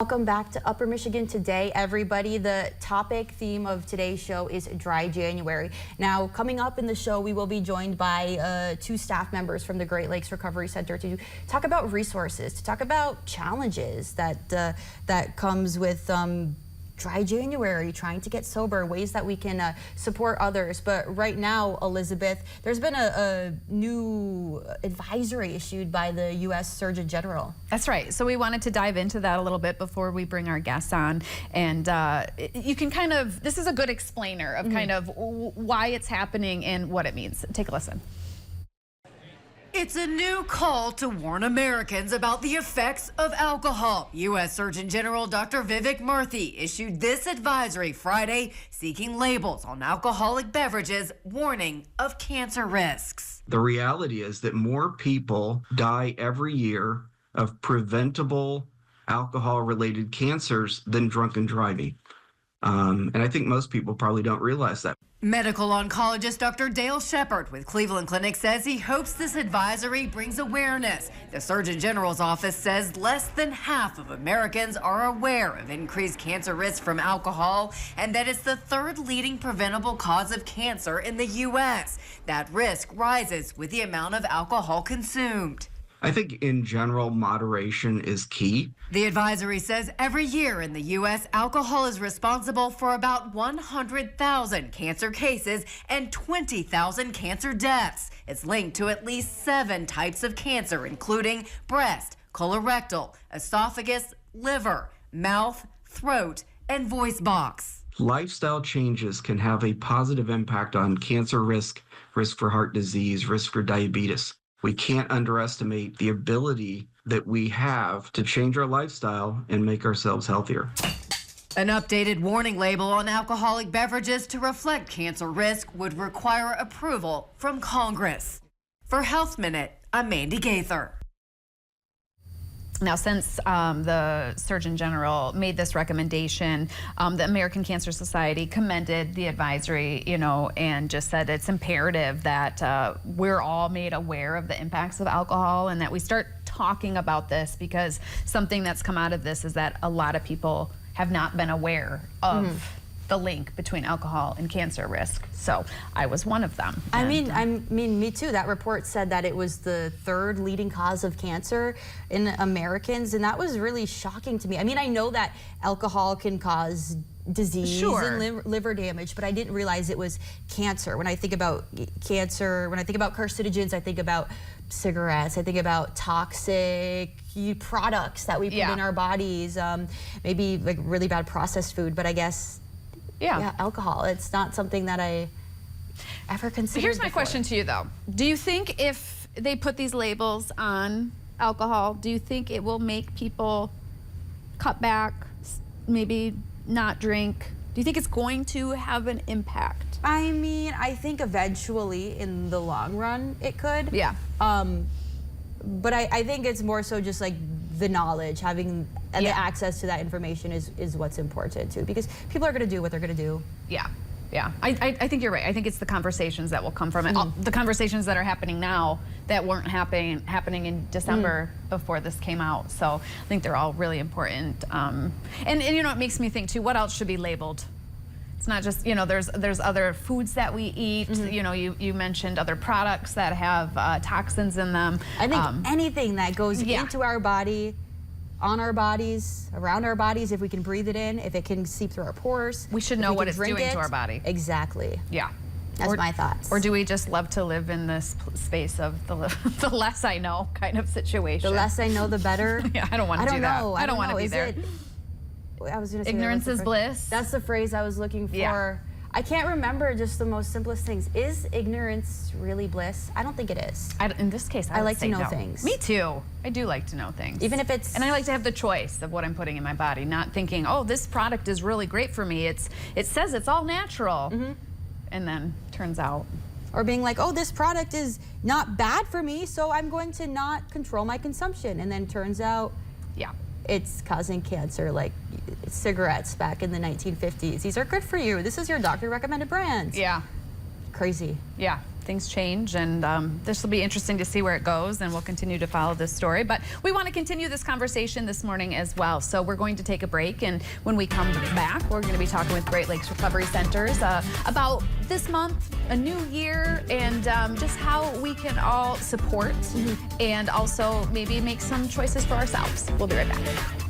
Welcome back to Upper Michigan Today, everybody. The topic theme of today's show is Dry January. Now, coming up in the show, we will be joined by two staff members from the Great Lakes Recovery Center to talk about resources, to talk about challenges that comes with Dry January, trying to get sober, ways that we can support others. But right now, Elizabeth, there's been a new advisory issued by the U.S. Surgeon General. That's right. So we wanted to dive into that a little bit before we bring our guests on. And you can kind of, this is a good explainer of kind of why it's happening and what it means. Take a listen. It's a new call to warn Americans about the effects of alcohol. U.S. Surgeon General Dr. Vivek Murthy issued this advisory Friday, seeking labels on alcoholic beverages, warning of cancer risks. The reality is that more people die every year of preventable alcohol-related cancers than drunken driving. And I think most people probably don't realize that. Medical oncologist Dr. Dale Shepard with Cleveland Clinic says he hopes this advisory brings awareness. The Surgeon General's office says less than half of Americans are aware of increased cancer risk from alcohol, and that it's the third leading preventable cause of cancer in the U.S. That risk rises with the amount of alcohol consumed. I think in general, moderation is key. The advisory says every year in the U.S., alcohol is responsible for about 100,000 cancer cases and 20,000 cancer deaths. It's linked to at least 7 types of cancer, including breast, colorectal, esophagus, liver, mouth, throat, and voice box. Lifestyle changes can have a positive impact on cancer risk, risk for heart disease, risk for diabetes. We can't underestimate the ability that we have to change our lifestyle and make ourselves healthier. An updated warning label on alcoholic beverages to reflect cancer risk would require approval from Congress. For Health Minute, I'm Mandy Gaither. Now, since the Surgeon General made this recommendation, the American Cancer Society commended the advisory, and just said it's imperative that we're all made aware of the impacts of alcohol and that we start talking about this, because something that's come out of this is that a lot of people have not been aware of the link between alcohol and cancer risk. So I was one of them. I mean, me too. That report said that it was the third leading cause of cancer in Americans, and that was really shocking to me. I mean, I know that alcohol can cause disease and liver damage, but I didn't realize it was cancer. When I think about cancer, when I think about carcinogens, I think about cigarettes, I think about toxic products that we put in our bodies, maybe like really bad processed food, but I guess alcohol. It's not something that I ever considered. Here's my question to you, though. Do you think if they put these labels on alcohol, do you think it will make people cut back, maybe not drink? Do you think it's going to have an impact? I mean, I think eventually in the long run it could. Yeah. But I think it's more so just like the knowledge, having the access to that information is what's important too, because people are going to do what they're going to do. Yeah. Yeah, I think you're right. I think it's the conversations that will come from it. The conversations that are happening now that weren't happening in December before this came out. So I think they're all really important. And it makes me think too, what else should be labeled? It's not just, there's other foods that we eat. You mentioned other products that have toxins in them. I think anything that goes into our body, on our bodies, around our bodies, if we can breathe it in, if it can seep through our pores. We should know what it's doing to our body. Exactly. Yeah. That's my thoughts. Or do we just love to live in this space of the less I know kind of situation? The less I know, the better. Yeah, I don't want to do that. I don't want to be there. I was going to say ignorance is bliss. That's the phrase I was looking for. Yeah. I can't remember just the most simplest things. Is ignorance really bliss? I don't think it is. In this case, I like to know no. things. Me too. I do like to know things. Even if it's... And I like to have the choice of what I'm putting in my body, not thinking, oh, this product is really great for me. It says it's all natural. And then turns out. Or being like, oh, this product is not bad for me, so I'm going to not control my consumption. And then turns out... it's causing cancer, like cigarettes back in the 1950s. These are good for you. This is your doctor recommended brand. Yeah. Crazy. Yeah. things change, and this will be interesting to see where it goes, and we'll continue to follow this story. But we want to continue this conversation this morning as well. So we're going to take a break, and when we come back, we're going to be talking with Great Lakes Recovery Centers about this month, a new year, and just how we can all support and also maybe make some choices for ourselves. We'll be right back.